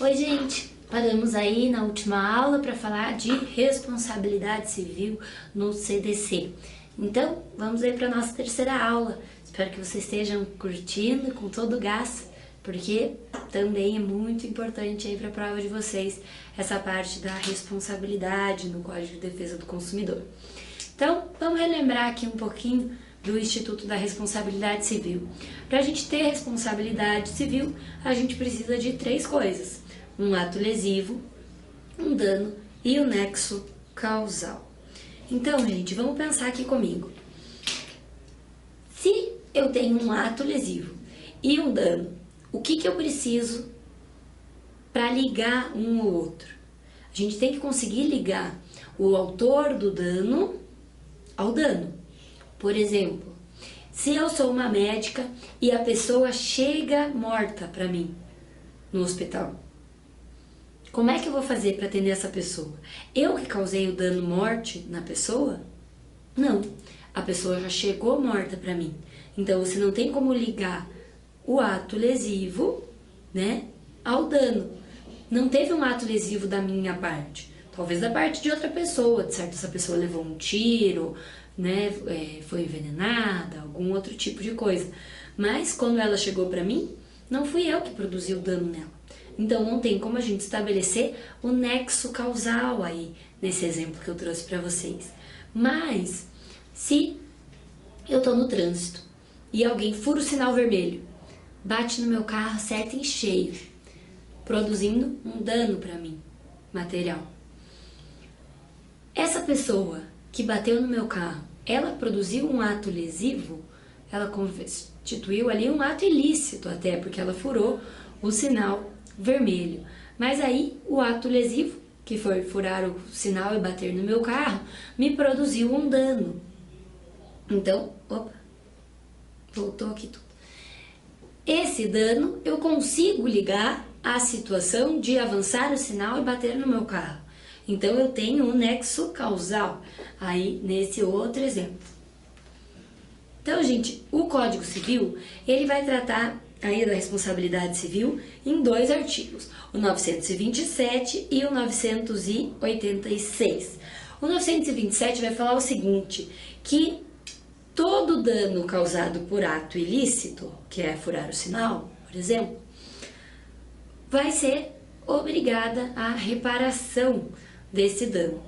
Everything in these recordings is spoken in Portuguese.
Oi, gente! Paramos aí na última aula para falar de responsabilidade civil no CDC. Então, vamos aí para a nossa terceira aula. Espero que vocês estejam curtindo com todo o gás, porque também é muito importante aí para a prova de vocês essa parte da responsabilidade no Código de Defesa do Consumidor. Então, vamos relembrar aqui um pouquinho do Instituto da Responsabilidade Civil. Para a gente ter responsabilidade civil, a gente precisa de três coisas: um ato lesivo, um dano e o nexo causal. Então, gente, vamos pensar aqui comigo. Se eu tenho um ato lesivo e um dano, o que eu preciso para ligar um ao outro? A gente tem que conseguir ligar o autor do dano ao dano. Por exemplo, se eu sou uma médica e a pessoa chega morta para mim no hospital, como é que eu vou fazer para atender essa pessoa? Eu que causei o dano morte na pessoa? Não, a pessoa já chegou morta para mim. Então você não tem como ligar o ato lesivo, né, ao dano. Não teve um ato lesivo da minha parte, talvez da parte de outra pessoa, de certo, essa pessoa levou um tiro, né, foi envenenada, algum outro tipo de coisa. Mas quando ela chegou para mim, não fui eu que produzi o dano nela. Então não tem como a gente estabelecer o nexo causal aí, nesse exemplo que eu trouxe para vocês. Mas, se eu tô no trânsito e alguém fura o sinal vermelho, bate no meu carro, acerta em cheio, produzindo um dano para mim, material. Essa pessoa que bateu no meu carro, ela produziu um ato lesivo? Ela constituiu ali um ato ilícito até, porque ela furou o sinal vermelho. Mas aí o ato lesivo, que foi furar o sinal e bater no meu carro, me produziu um dano. Então, opa, voltou aqui tudo. Esse dano eu consigo ligar à situação de avançar o sinal e bater no meu carro. Então eu tenho um nexo causal aí nesse outro exemplo. Então, gente, o Código Civil, ele vai tratar aí da responsabilidade civil em dois artigos, o 927 e o 986. O 927 vai falar o seguinte, que todo dano causado por ato ilícito, que é furar o sinal, por exemplo, vai ser obrigada à reparação desse dano.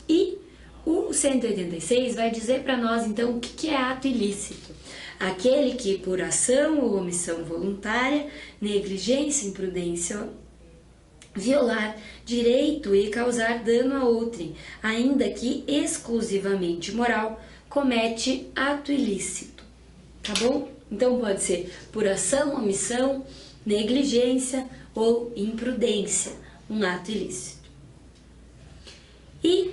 E o 186 vai dizer para nós, então, o que é ato ilícito. Aquele que, por ação ou omissão voluntária, negligência, imprudência, violar direito e causar dano a outrem, ainda que exclusivamente moral, comete ato ilícito. Tá bom? Então pode ser por ação, omissão, negligência ou imprudência, um ato ilícito. E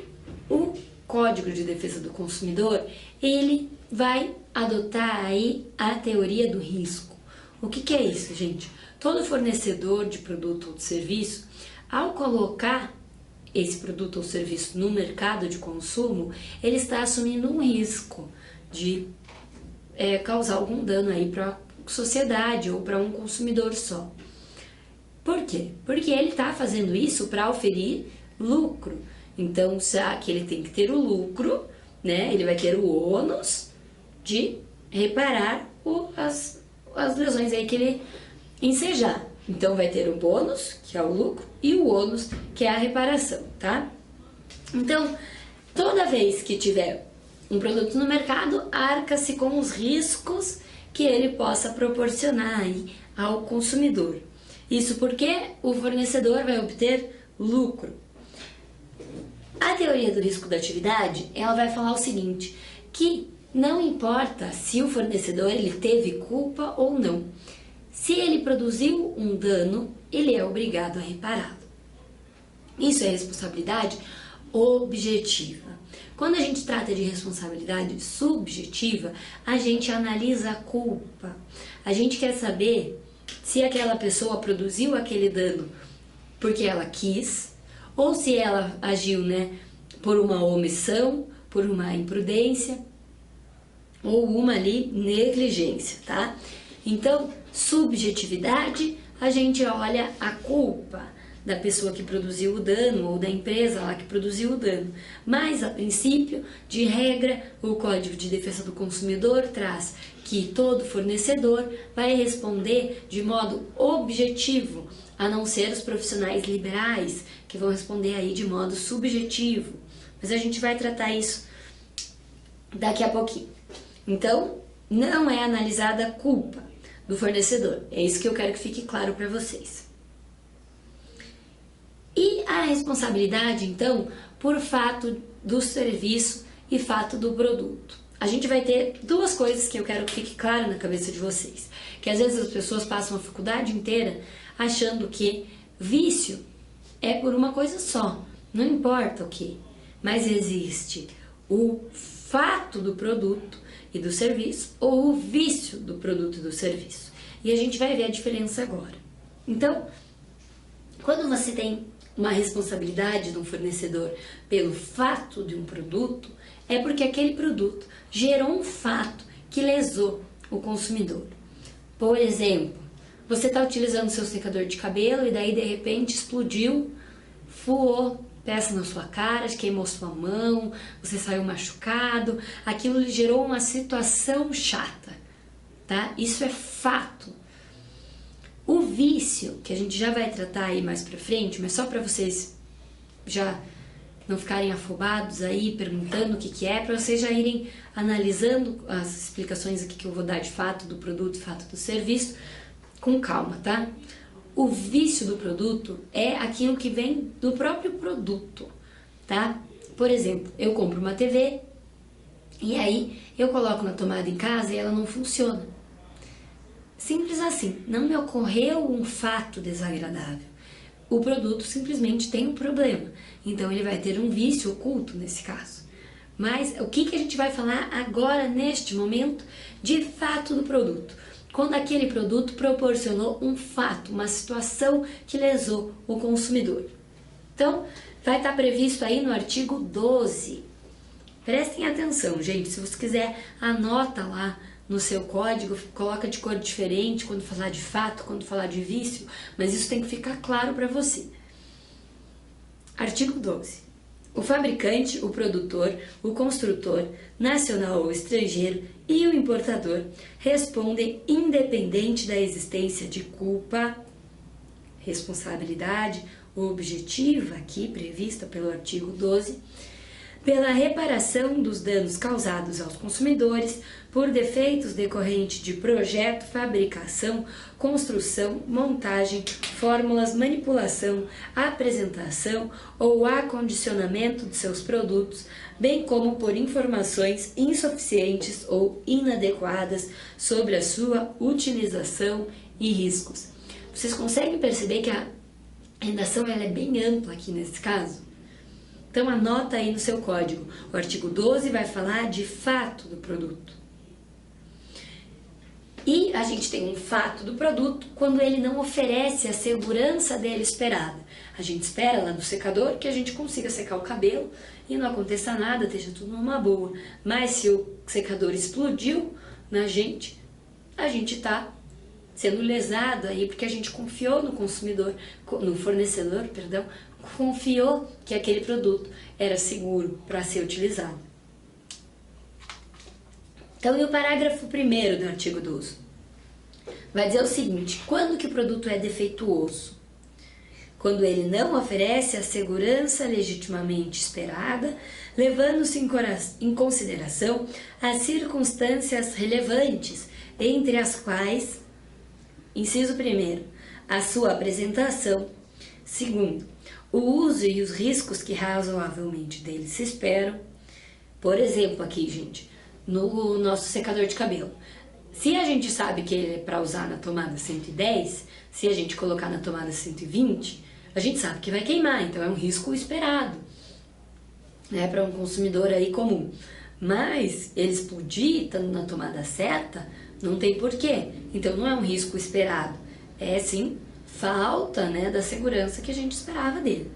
o Código de Defesa do Consumidor, ele vai adotar aí a teoria do risco. O que é isso, gente? Todo fornecedor de produto ou de serviço, ao colocar esse produto ou serviço no mercado de consumo, ele está assumindo um risco de causar algum dano aí para a sociedade ou para um consumidor só. Por quê? Porque ele está fazendo isso para oferir lucro. Então, já que ele tem que ter o lucro, né, ele vai ter o ônus de reparar as lesões aí que ele ensejar. Então, vai ter o bônus, que é o lucro, e o ônus, que é a reparação, tá? Então, toda vez que tiver um produto no mercado, arca-se com os riscos que ele possa proporcionar aí ao consumidor. Isso porque o fornecedor vai obter lucro. A teoria do risco da atividade, ela vai falar o seguinte, que não importa se o fornecedor ele teve culpa ou não. Se ele produziu um dano, ele é obrigado a repará-lo. Isso é responsabilidade objetiva. Quando a gente trata de responsabilidade subjetiva, a gente analisa a culpa. A gente quer saber se aquela pessoa produziu aquele dano porque ela quis, ou se ela agiu, né, por uma omissão, por uma imprudência, ou uma ali negligência, tá? Então, subjetividade, a gente olha a culpa da pessoa que produziu o dano ou da empresa lá que produziu o dano. Mas, a princípio, de regra, o Código de Defesa do Consumidor traz que todo fornecedor vai responder de modo objetivo, a não ser os profissionais liberais, que vão responder aí de modo subjetivo. Mas a gente vai tratar isso daqui a pouquinho. Então, não é analisada a culpa do fornecedor. É isso que eu quero que fique claro para vocês. E a responsabilidade, então, por fato do serviço e fato do produto. A gente vai ter duas coisas que eu quero que fique claro na cabeça de vocês. Que às vezes as pessoas passam a faculdade inteira achando que vício é por uma coisa só. Não importa o que, mas existe o fato do produto e do serviço ou o vício do produto e do serviço. E a gente vai ver a diferença agora. Então, quando você tem uma responsabilidade de um fornecedor pelo fato de um produto, é porque aquele produto gerou um fato que lesou o consumidor. Por exemplo, você está utilizando seu secador de cabelo e daí de repente explodiu, voou peça na sua cara, queimou sua mão, você saiu machucado, aquilo lhe gerou uma situação chata, tá? Isso é fato. O vício, que a gente já vai tratar aí mais pra frente, mas só para vocês já não ficarem afobados aí, perguntando o que é, para vocês já irem analisando as explicações aqui que eu vou dar de fato do produto e fato do serviço, com calma, tá? O vício do produto é aquilo que vem do próprio produto, tá? Por exemplo, eu compro uma TV e aí eu coloco na tomada em casa e ela não funciona. Simples assim, não me ocorreu um fato desagradável. O produto simplesmente tem um problema, então ele vai ter um vício oculto nesse caso. Mas o que a gente vai falar agora, neste momento, de fato do produto? Quando aquele produto proporcionou um fato, uma situação que lesou o consumidor. Então, vai estar previsto aí no artigo 12. Prestem atenção, gente, se você quiser, anota lá no seu código, coloca de cor diferente quando falar de fato, quando falar de vício, mas isso tem que ficar claro para você. Artigo 12. O fabricante, o produtor, o construtor, nacional ou estrangeiro e o importador respondem independente da existência de culpa, responsabilidade objetiva, aqui prevista pelo artigo 12, pela reparação dos danos causados aos consumidores por defeitos decorrentes de projeto, fabricação, construção, montagem, fórmulas, manipulação, apresentação ou acondicionamento de seus produtos, bem como por informações insuficientes ou inadequadas sobre a sua utilização e riscos. Vocês conseguem perceber que a redação ela é bem ampla aqui nesse caso? Então anota aí no seu código. O artigo 12 vai falar de fato do produto. E a gente tem um fato do produto quando ele não oferece a segurança dele esperada. A gente espera lá no secador que a gente consiga secar o cabelo e não aconteça nada, esteja tudo numa boa. Mas se o secador explodiu na gente, a gente está sendo lesado aí porque a gente confiou no consumidor, no fornecedor, perdão, confiou que aquele produto era seguro para ser utilizado. Então, e o parágrafo 1º do artigo 12? Vai dizer o seguinte: quando que o produto é defeituoso? Quando ele não oferece a segurança legitimamente esperada, levando-se em consideração as circunstâncias relevantes, entre as quais, inciso 1º, a sua apresentação, 2º, o uso e os riscos que razoavelmente dele se esperam. Por exemplo, aqui, gente, no nosso secador de cabelo. Se a gente sabe que ele é para usar na tomada 110, se a gente colocar na tomada 120, a gente sabe que vai queimar, então é um risco esperado, né, para um consumidor aí comum. Mas ele explodir estando na tomada certa, não tem porquê. Então não é um risco esperado, é sim falta, né, da segurança que a gente esperava dele.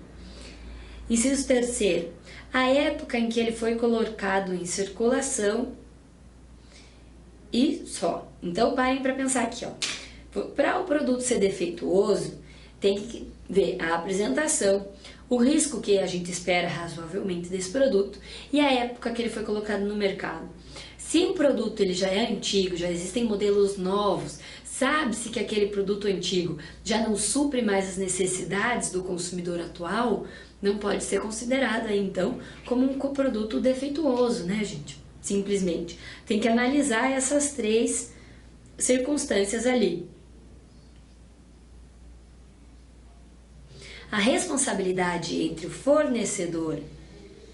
Inciso 3º, a época em que ele foi colocado em circulação e só. Então parem para pensar aqui, ó. Para o produto ser defeituoso, tem que ver a apresentação, o risco que a gente espera razoavelmente desse produto e a época que ele foi colocado no mercado. Se o produto ele já é antigo, já existem modelos novos, sabe-se que aquele produto antigo já não supre mais as necessidades do consumidor atual, não pode ser considerado aí, então, como um produto defeituoso, né, gente? Simplesmente. Tem que analisar essas três circunstâncias ali. A responsabilidade entre o fornecedor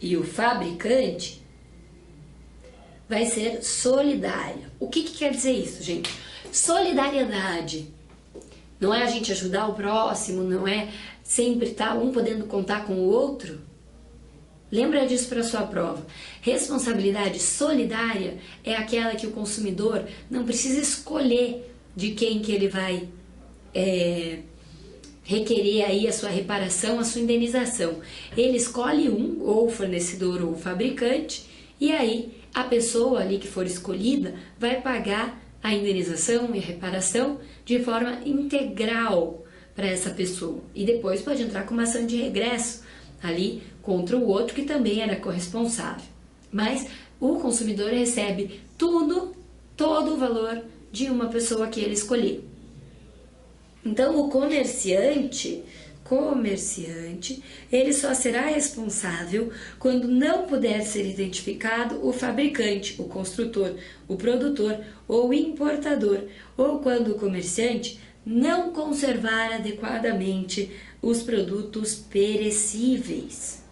e o fabricante vai ser solidária. O que quer dizer isso, gente? Solidariedade não é a gente ajudar o próximo, não é sempre estar um podendo contar com o outro. Lembra disso para a sua prova. Responsabilidade solidária é aquela que o consumidor não precisa escolher de quem que ele vai requerer aí a sua reparação, a sua indenização. Ele escolhe um, ou o fornecedor ou o fabricante, e aí a pessoa ali que for escolhida vai pagar a indenização e a reparação de forma integral para essa pessoa. E depois pode entrar com uma ação de regresso ali contra o outro que também era corresponsável. Mas o consumidor recebe todo o valor de uma pessoa que ele escolher. Então, o comerciante, ele só será responsável quando não puder ser identificado o fabricante, o construtor, o produtor ou o importador, ou quando o comerciante não conservar adequadamente os produtos perecíveis.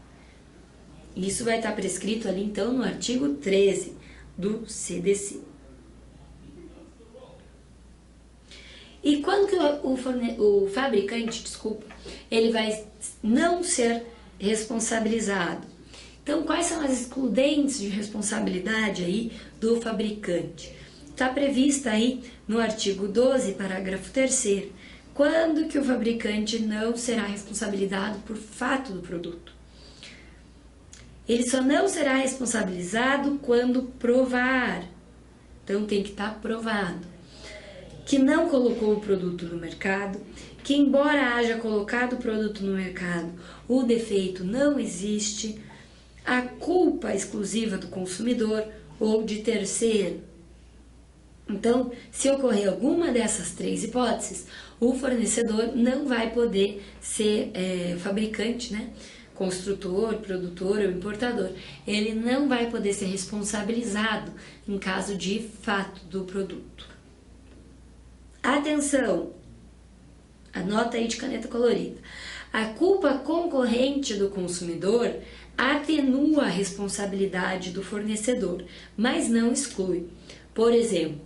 Isso vai estar prescrito ali, então, no artigo 13 do CDC. E quando que o fabricante, ele vai não ser responsabilizado? Então, quais são as excludentes de responsabilidade aí do fabricante? Está prevista aí no artigo 12, parágrafo 3º, quando que o fabricante não será responsabilizado por fato do produto. Ele só não será responsabilizado quando provar. Então, tem que estar provado que não colocou o produto no mercado, que embora haja colocado o produto no mercado, o defeito não existe, a culpa exclusiva do consumidor ou de terceiro. Então, se ocorrer alguma dessas três hipóteses, o fornecedor não vai poder ser fabricante, né? Construtor, produtor ou importador. Ele não vai poder ser responsabilizado em caso de fato do produto. Atenção! Anota aí de caneta colorida. A culpa concorrente do consumidor atenua a responsabilidade do fornecedor, mas não exclui. Por exemplo,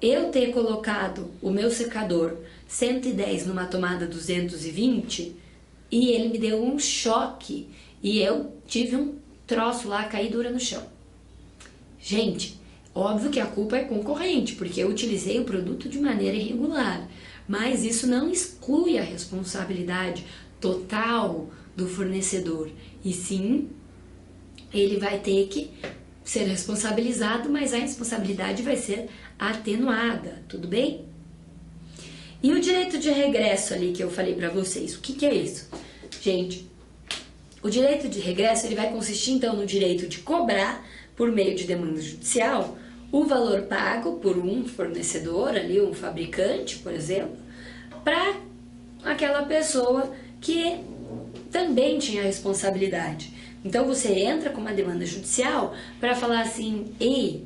eu ter colocado o meu secador 110 numa tomada 220 e ele me deu um choque e eu tive um troço lá, caí dura no chão. Gente, óbvio que a culpa é concorrente, porque eu utilizei o produto de maneira irregular, mas isso não exclui a responsabilidade total do fornecedor, e sim, ele vai ter que ser responsabilizado, mas a responsabilidade vai ser atenuada, tudo bem? E o direito de regresso ali que eu falei para vocês, o que é isso? Gente, o direito de regresso ele vai consistir então no direito de cobrar, por meio de demanda judicial, o valor pago por um fornecedor ali, um fabricante, por exemplo, para aquela pessoa que também tinha responsabilidade. Então você entra com uma demanda judicial para falar assim: ei,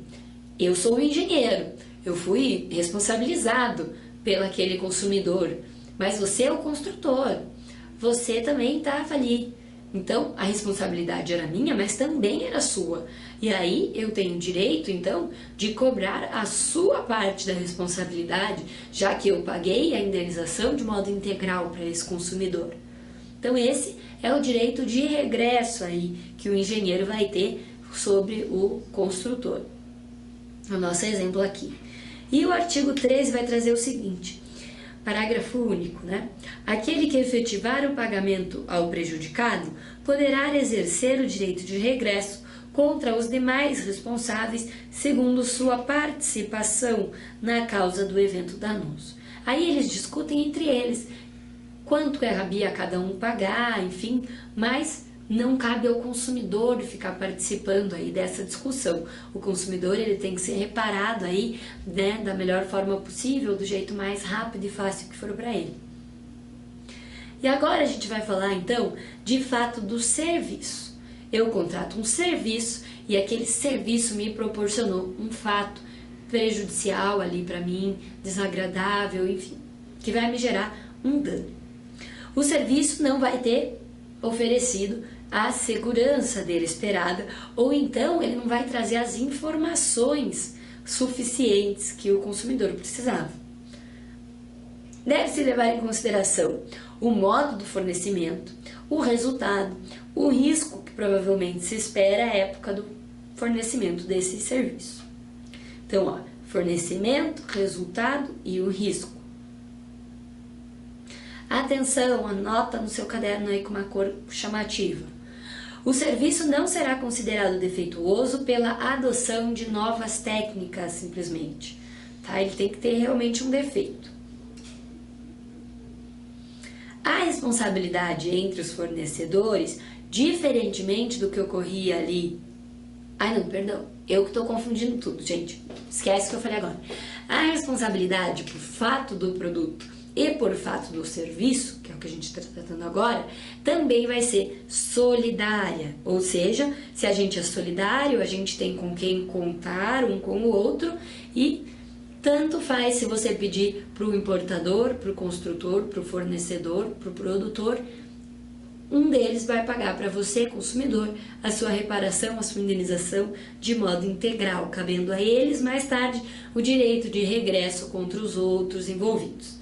eu sou o engenheiro, eu fui responsabilizado pelo aquele consumidor, mas você é o construtor, você também estava ali. Então a responsabilidade era minha, mas também era sua. E aí eu tenho direito, então, de cobrar a sua parte da responsabilidade, já que eu paguei a indenização de modo integral para esse consumidor. Então esse é o direito de regresso aí que o engenheiro vai ter sobre o construtor. O nosso exemplo aqui. E o artigo 13 vai trazer o seguinte, parágrafo único, né? Aquele que efetivar o pagamento ao prejudicado poderá exercer o direito de regresso contra os demais responsáveis segundo sua participação na causa do evento danoso. Aí eles discutem entre eles quanto cabia a cada um pagar, enfim, mas não cabe ao consumidor ficar participando aí dessa discussão. O consumidor ele tem que ser reparado aí, né, da melhor forma possível, do jeito mais rápido e fácil que for para ele. E agora a gente vai falar então de fato do serviço. Eu contrato um serviço e aquele serviço me proporcionou um fato prejudicial ali para mim, desagradável, enfim, que vai me gerar um dano. O serviço não vai ter oferecido a segurança dele esperada, ou então ele não vai trazer as informações suficientes que o consumidor precisava. Deve-se levar em consideração o modo do fornecimento, o resultado, o risco que provavelmente se espera à época do fornecimento desse serviço. Então, ó, fornecimento, resultado e o risco. Atenção, anota no seu caderno aí com uma cor chamativa. O serviço não será considerado defeituoso pela adoção de novas técnicas, simplesmente. Tá? Ele tem que ter realmente um defeito. A responsabilidade entre os fornecedores, diferentemente do que ocorria ali... Ai, não, perdão. Eu que estou confundindo tudo, gente. Esquece o que eu falei agora. A responsabilidade por fato do produto e por fato do serviço, que é o que a gente está tratando agora, também vai ser solidária. Ou seja, se a gente é solidário, a gente tem com quem contar um com o outro e tanto faz se você pedir para o importador, para o construtor, para o fornecedor, para o produtor, um deles vai pagar para você, consumidor, a sua reparação, a sua indenização de modo integral, cabendo a eles mais tarde o direito de regresso contra os outros envolvidos.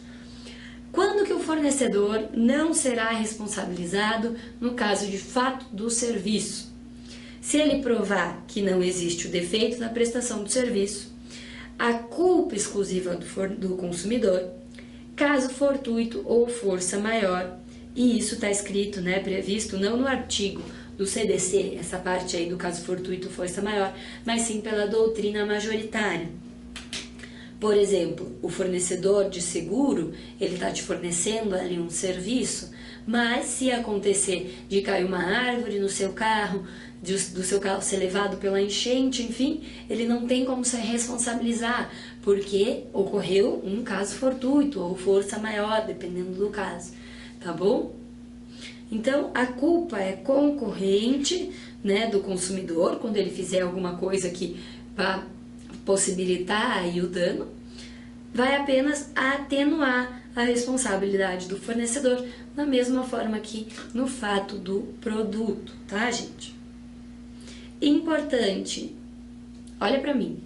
Quando que o fornecedor não será responsabilizado no caso de fato do serviço? Se ele provar que não existe o defeito na prestação do serviço, a culpa exclusiva do consumidor, caso fortuito ou força maior, e isso está escrito, né, previsto não no artigo do CDC, essa parte aí do caso fortuito ou força maior, mas sim pela doutrina majoritária. Por exemplo, o fornecedor de seguro, ele está te fornecendo ali um serviço, mas se acontecer de cair uma árvore no seu carro, do seu carro ser levado pela enchente, enfim, ele não tem como se responsabilizar, porque ocorreu um caso fortuito ou força maior, dependendo do caso, tá bom? Então, a culpa é concorrente, né, do consumidor, quando ele fizer alguma coisa que vá possibilitar aí o dano, vai apenas atenuar a responsabilidade do fornecedor, da mesma forma que no fato do produto, tá, gente? Importante, olha para mim,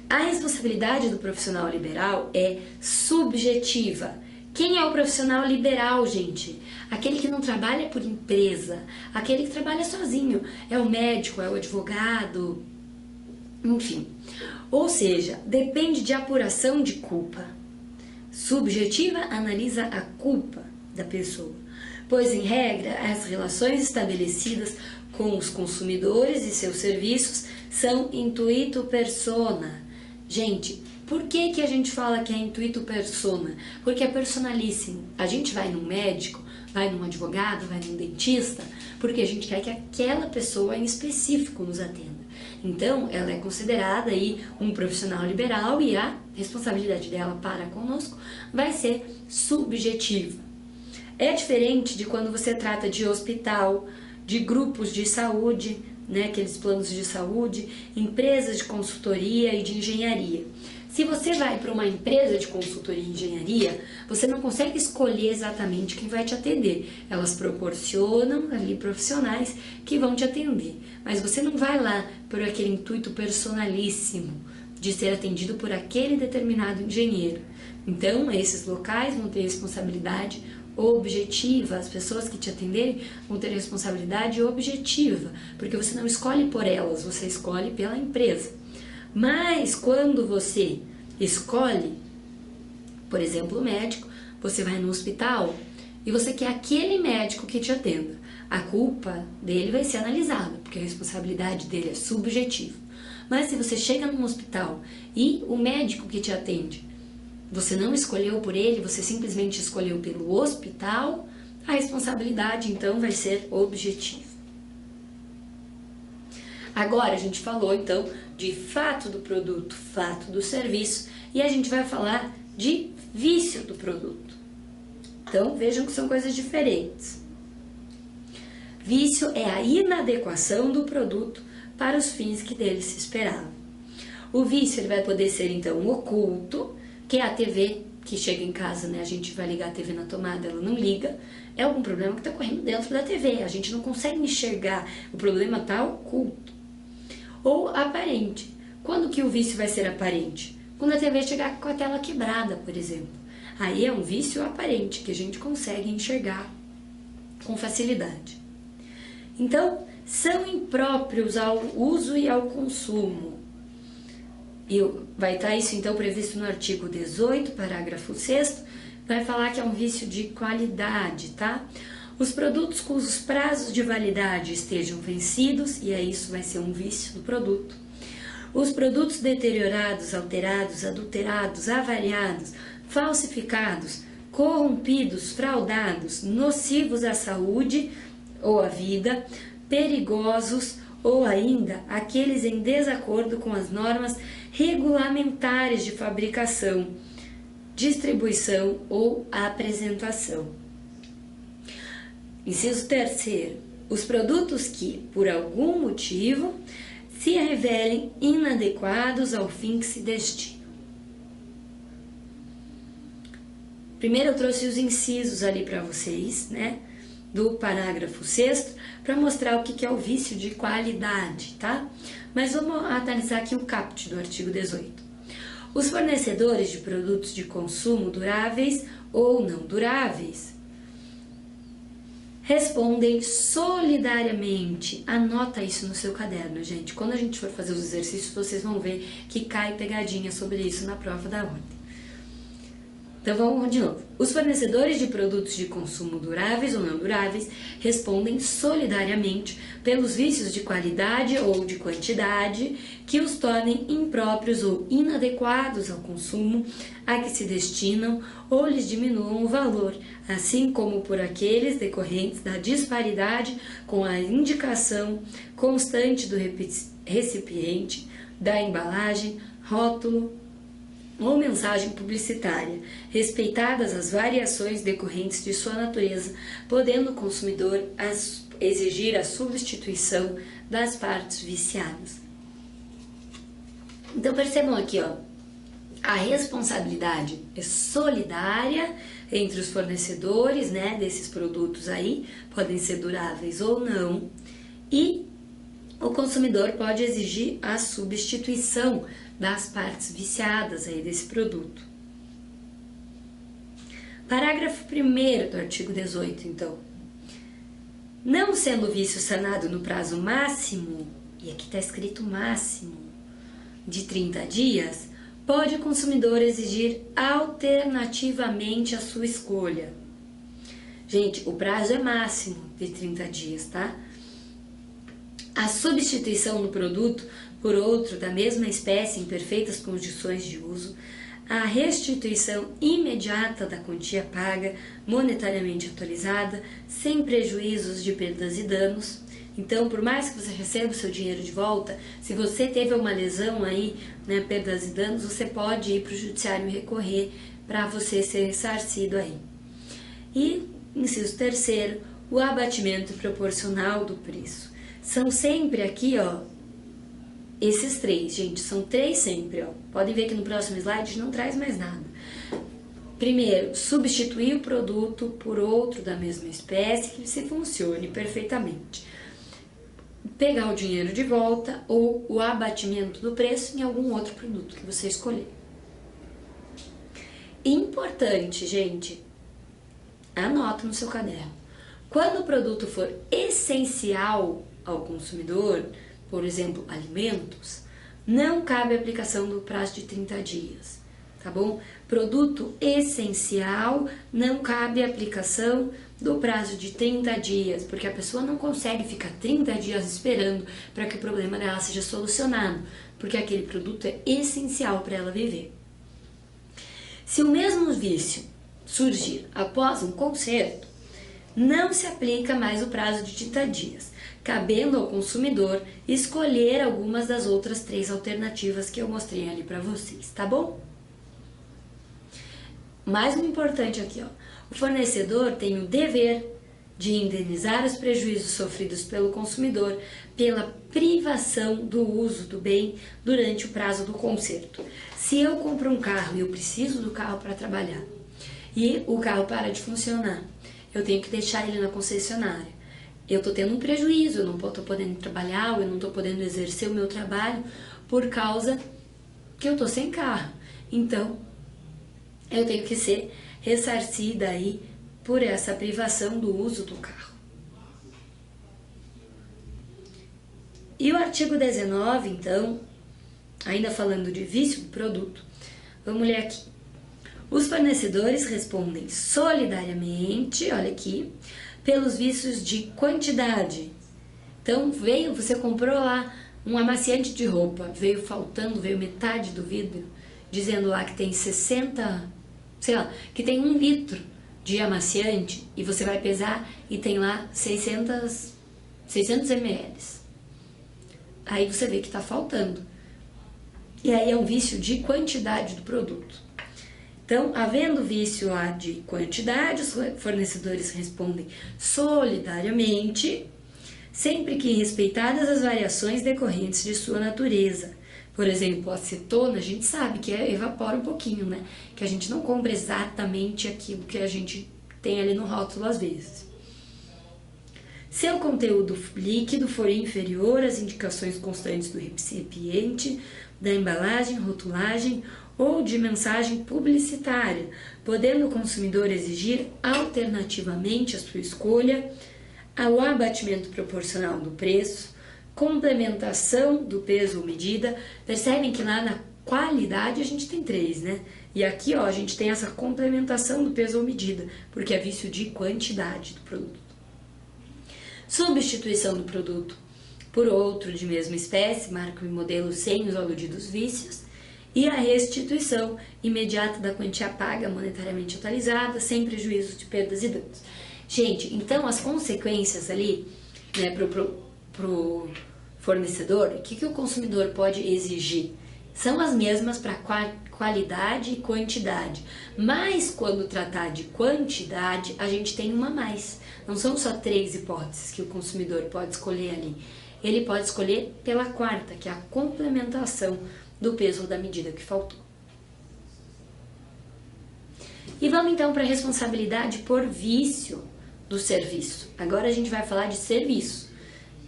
a responsabilidade do profissional liberal é subjetiva. Quem é o profissional liberal, gente? Aquele que não trabalha por empresa, aquele que trabalha sozinho, é o médico, é o advogado, enfim. Ou seja, depende de apuração de culpa. Subjetiva analisa a culpa da pessoa, pois em regra as relações estabelecidas com os consumidores e seus serviços são intuito persona. Gente, por que que a gente fala que é intuito persona? Porque é personalíssimo. A gente vai num médico, vai num advogado, vai num dentista, porque a gente quer que aquela pessoa em específico nos atenda. Então, ela é considerada aí um profissional liberal e a responsabilidade dela para conosco vai ser subjetiva. É diferente de quando você trata de hospital, de grupos de saúde, né, aqueles planos de saúde, empresas de consultoria e de engenharia. Se você vai para uma empresa de consultoria e engenharia, você não consegue escolher exatamente quem vai te atender. Elas proporcionam ali profissionais que vão te atender. Mas você não vai lá por aquele intuito personalíssimo de ser atendido por aquele determinado engenheiro. Então, esses locais vão ter responsabilidade objetiva, as pessoas que te atenderem vão ter responsabilidade objetiva, porque você não escolhe por elas, você escolhe pela empresa. Mas quando você escolhe, por exemplo, o médico, você vai no hospital e você quer aquele médico que te atenda. A culpa dele vai ser analisada, porque a responsabilidade dele é subjetiva. Mas se você chega num hospital e o médico que te atende você não escolheu por ele, você simplesmente escolheu pelo hospital, a responsabilidade então vai ser objetiva. Agora a gente falou então de fato do produto, fato do serviço, e a gente vai falar de vício do produto. Então vejam que são coisas diferentes. Vício é a inadequação do produto para os fins que dele se esperava. O vício ele vai poder ser então oculto, que é a TV que chega em casa, né? A gente vai ligar a TV na tomada, ela não liga. É algum problema que está correndo dentro da TV, a gente não consegue enxergar, o problema está oculto. Ou aparente. Quando que o vício vai ser aparente? Quando a TV chegar com a tela quebrada, por exemplo. Aí é um vício aparente, que a gente consegue enxergar com facilidade. Então, são impróprios ao uso e ao consumo. E vai estar isso então previsto no artigo 18, parágrafo 6º, vai falar que é um vício de qualidade, tá? Os produtos cujos prazos de validade estejam vencidos, e aí isso vai ser um vício do produto. Os produtos deteriorados, alterados, adulterados, avariados, falsificados, corrompidos, fraudados, nocivos à saúde ou à vida, perigosos ou ainda aqueles em desacordo com as normas regulamentares de fabricação, distribuição ou apresentação. Inciso 3º. Os produtos que, por algum motivo, se revelem inadequados ao fim que se destinam. Primeiro eu trouxe os incisos ali para vocês, né? Do parágrafo 6º, para mostrar o que é o vício de qualidade, tá? Mas vamos analisar aqui o caput do artigo 18. Os fornecedores de produtos de consumo duráveis ou não duráveis respondem solidariamente. Anota isso no seu caderno, gente. Quando a gente for fazer os exercícios, vocês vão ver que cai pegadinha sobre isso na prova da ordem. Então vamos de novo. Os fornecedores de produtos de consumo duráveis ou não duráveis respondem solidariamente pelos vícios de qualidade ou de quantidade que os tornem impróprios ou inadequados ao consumo a que se destinam ou lhes diminuam o valor, assim como por aqueles decorrentes da disparidade com a indicação constante do recipiente, da embalagem, rótulo ou mensagem publicitária, respeitadas as variações decorrentes de sua natureza, podendo o consumidor exigir a substituição das partes viciadas. Então percebam aqui, ó, a responsabilidade é solidária entre os fornecedores, né, desses produtos aí, podem ser duráveis ou não, e o consumidor pode exigir a substituição das partes viciadas aí desse produto. Parágrafo 1º do artigo 18, então. Não sendo o vício sanado no prazo máximo, e aqui está escrito máximo, de 30 dias, pode o consumidor exigir alternativamente a sua escolha. Gente, o prazo é máximo de 30 dias, tá? A substituição do produto por outro da mesma espécie em perfeitas condições de uso, a restituição imediata da quantia paga, monetariamente atualizada, sem prejuízos de perdas e danos. Então, por mais que você receba o seu dinheiro de volta, se você teve uma lesão aí, né, perdas e danos, você pode ir para o judiciário e recorrer para você ser ressarcido aí. E, inciso 3º, o abatimento proporcional do preço. São sempre aqui, ó, esses três, gente, são três sempre, ó. Podem ver que no próximo slide não traz mais nada. Primeiro, substituir o produto por outro da mesma espécie que se funcione perfeitamente. Pegar o dinheiro de volta ou o abatimento do preço em algum outro produto que você escolher. Importante, gente, anota no seu caderno. Quando o produto for essencial ao consumidor, por exemplo, alimentos, não cabe a aplicação do prazo de 30 dias, tá bom? Produto essencial, não cabe a aplicação do prazo de 30 dias, porque a pessoa não consegue ficar 30 dias esperando para que o problema dela seja solucionado, porque aquele produto é essencial para ela viver. Se o mesmo vício surgir após um conserto, não se aplica mais o prazo de 30 dias, cabendo ao consumidor escolher algumas das outras 3 alternativas que eu mostrei ali para vocês, tá bom? Mais um importante aqui, ó. O fornecedor tem o dever de indenizar os prejuízos sofridos pelo consumidor pela privação do uso do bem durante o prazo do conserto. Se eu compro um carro e eu preciso do carro para trabalhar e o carro para de funcionar, eu tenho que deixar ele na concessionária. Eu estou tendo um prejuízo, eu não estou podendo trabalhar, eu não estou podendo exercer o meu trabalho por causa que eu estou sem carro. Então, eu tenho que ser ressarcida aí por essa privação do uso do carro. E o artigo 19, então, ainda falando de vício do produto, vamos ler aqui. Os fornecedores respondem solidariamente, olha aqui, pelos vícios de quantidade. Então, você comprou lá um amaciante de roupa, veio metade do vidro, dizendo lá que tem 60, sei lá, que tem 1 litro de amaciante e você vai pesar e tem lá 600 ml. Aí você vê que está faltando. E aí é um vício de quantidade do produto. Então, havendo vício lá de quantidade, os fornecedores respondem solidariamente, sempre que respeitadas as variações decorrentes de sua natureza. Por exemplo, a acetona, a gente sabe que evapora um pouquinho, né? Que a gente não compra exatamente aquilo que a gente tem ali no rótulo às vezes. Se o conteúdo líquido for inferior às indicações constantes do recipiente, da embalagem, rotulagem ou de mensagem publicitária, podendo o consumidor exigir alternativamente a sua escolha, ao abatimento proporcional do preço, complementação do peso ou medida. Percebem que lá na qualidade a gente tem 3, né? E aqui, ó, a gente tem essa complementação do peso ou medida, porque é vício de quantidade do produto. Substituição do produto por outro de mesma espécie, marca e modelo sem os aludidos vícios, e a restituição imediata da quantia paga monetariamente atualizada, sem prejuízo de perdas e danos. Gente, então as consequências ali, né, pro fornecedor, o que o consumidor pode exigir? São as mesmas para qualidade e quantidade, mas quando tratar de quantidade, a gente tem uma a mais. Não são só 3 hipóteses que o consumidor pode escolher ali. Ele pode escolher pela 4ª, que é a complementação do peso ou da medida que faltou. E vamos então para a responsabilidade por vício do serviço. Agora a gente vai falar de serviço,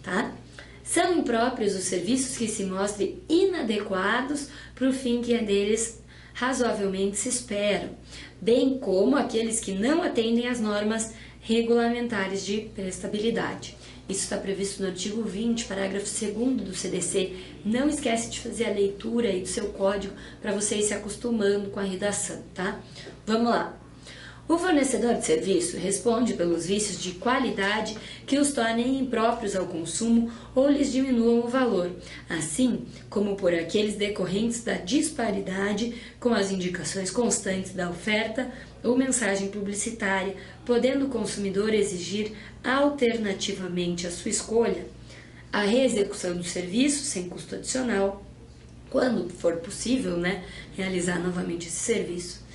tá? São impróprios os serviços que se mostrem inadequados para o fim que é deles razoavelmente se esperam, bem como aqueles que não atendem às normas regulamentares de prestabilidade. Isso está previsto no artigo 20, parágrafo 2º do CDC. Não esquece de fazer a leitura aí do seu código para você ir se acostumando com a redação, tá? Vamos lá. O fornecedor de serviço responde pelos vícios de qualidade que os tornem impróprios ao consumo ou lhes diminuam o valor, assim como por aqueles decorrentes da disparidade com as indicações constantes da oferta ou mensagem publicitária, podendo o consumidor exigir alternativamente à sua escolha a reexecução do serviço sem custo adicional, quando for possível, né, realizar novamente esse serviço,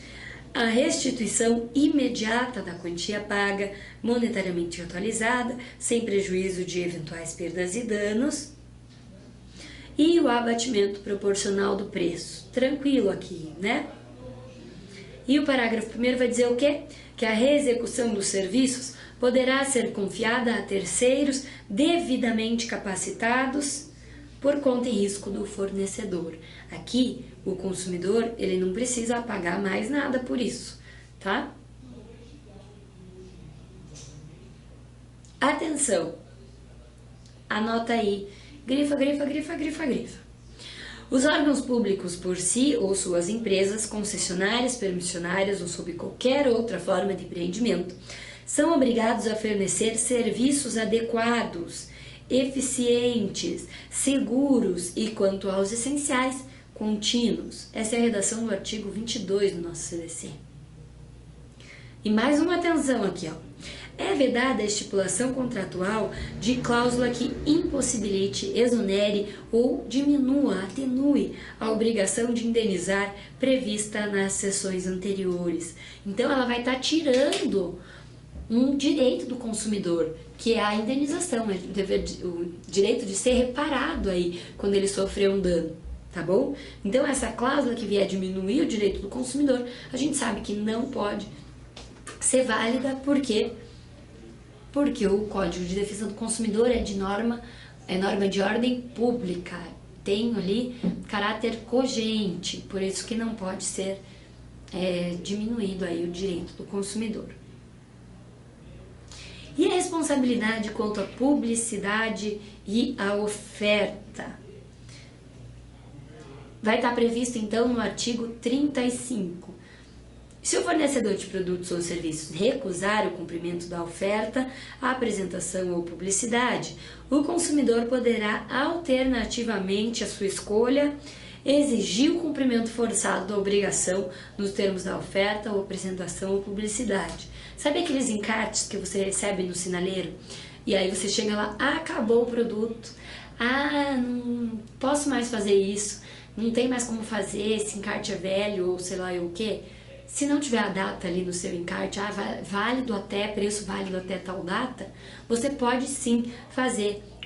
a restituição imediata da quantia paga, monetariamente atualizada, sem prejuízo de eventuais perdas e danos, e o abatimento proporcional do preço. Tranquilo aqui, né? E o parágrafo 1º vai dizer o quê? Que a reexecução dos serviços poderá ser confiada a terceiros devidamente capacitados por conta e risco do fornecedor. Aqui, o consumidor, ele não precisa pagar mais nada por isso, tá? Atenção! Anota aí, grifa, grifa, grifa, grifa, grifa. Os órgãos públicos por si ou suas empresas, concessionárias, permissionárias ou sob qualquer outra forma de empreendimento, são obrigados a fornecer serviços adequados, eficientes, seguros e, quanto aos essenciais, contínuos. Essa é a redação do artigo 22 do nosso CDC. E mais uma atenção aqui, ó. É vedada a estipulação contratual de cláusula que impossibilite, exonere ou diminua, atenue a obrigação de indenizar prevista nas seções anteriores. Então, ela vai estar tirando um direito do consumidor, que é a indenização, o direito de ser reparado aí quando ele sofreu um dano, tá bom? Então, essa cláusula que vier diminuir o direito do consumidor, a gente sabe que não pode ser válida, porque o Código de Defesa do Consumidor é norma de ordem pública, tem ali caráter cogente, por isso que não pode ser diminuído aí o direito do consumidor. E a responsabilidade quanto à publicidade e à oferta? Vai estar previsto então no artigo 35. Se o fornecedor de produtos ou serviços recusar o cumprimento da oferta, a apresentação ou publicidade, o consumidor poderá alternativamente à sua escolha exigir o cumprimento forçado da obrigação nos termos da oferta ou apresentação ou publicidade. Sabe aqueles encartes que você recebe no sinaleiro? E aí você chega lá, acabou o produto, não posso mais fazer isso, não tem mais como fazer, esse encarte é velho ou sei lá o quê. Se não tiver a data ali no seu encarte, válido até, preço válido até tal data, você pode sim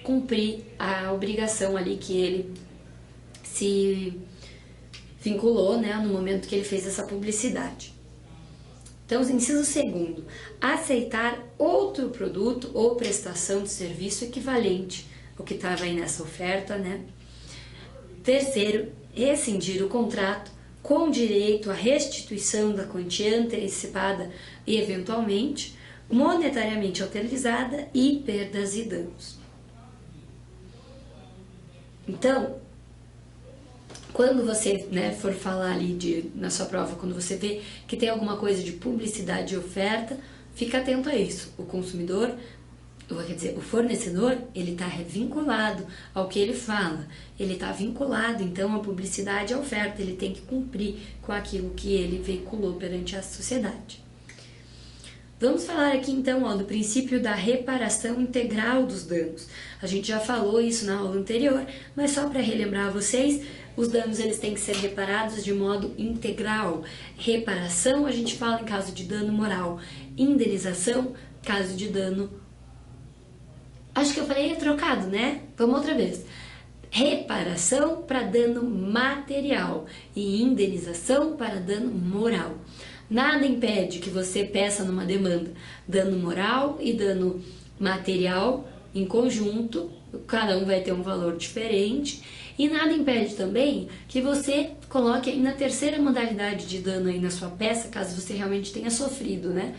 cumprir a obrigação ali que ele se vinculou, né, no momento que ele fez essa publicidade. Então, inciso segundo, aceitar outro produto ou prestação de serviço equivalente ao que estava aí nessa oferta, né? Terceiro, rescindir o contrato com direito à restituição da quantia antecipada e, eventualmente, monetariamente autorizada e perdas e danos. Então, quando você for falar ali na sua prova, quando você vê que tem alguma coisa de publicidade e oferta, fica atento a isso. O consumidor, quer dizer, o fornecedor, ele está vinculado ao que ele fala. Ele está vinculado, então, à publicidade e à oferta. Ele tem que cumprir com aquilo que ele veiculou perante a sociedade. Vamos falar aqui, então, do princípio da reparação integral dos danos. A gente já falou isso na aula anterior, mas só para relembrar a vocês, os danos eles têm que ser reparados de modo integral. Reparação, a gente fala em caso de dano moral. Indenização, caso de dano... Acho que eu falei trocado, né? Vamos outra vez. Reparação para dano material e indenização para dano moral. Nada impede que você peça numa demanda dano moral e dano material em conjunto, cada um vai ter um valor diferente, e nada impede também que você coloque aí na terceira modalidade de dano aí na sua peça, caso você realmente tenha sofrido, né?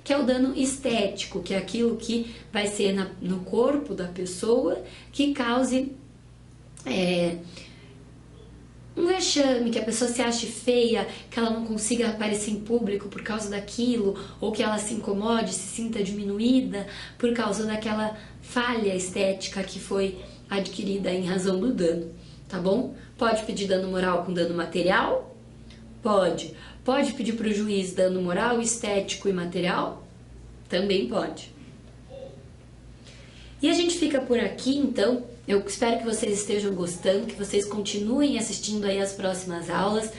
Que é o dano estético, que é aquilo que vai ser no corpo da pessoa, que cause um vexame, que a pessoa se ache feia, que ela não consiga aparecer em público por causa daquilo, ou que ela se incomode, se sinta diminuída por causa daquela falha estética que foi adquirida em razão do dano, tá bom? Pode pedir dano moral com dano material? Pode. Pode pedir para o juiz dano moral, estético e material? Também pode. E a gente fica por aqui, então. Eu espero que vocês estejam gostando, que vocês continuem assistindo aí as próximas aulas.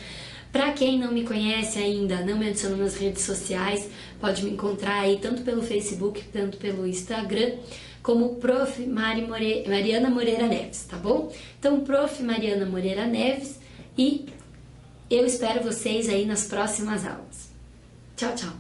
Para quem não me conhece ainda, não me adicionou nas redes sociais, pode me encontrar aí tanto pelo Facebook, tanto pelo Instagram, como Prof. Mariana Moreira Neves, tá bom? Então, Prof. Mariana Moreira Neves, e eu espero vocês aí nas próximas aulas. Tchau, tchau!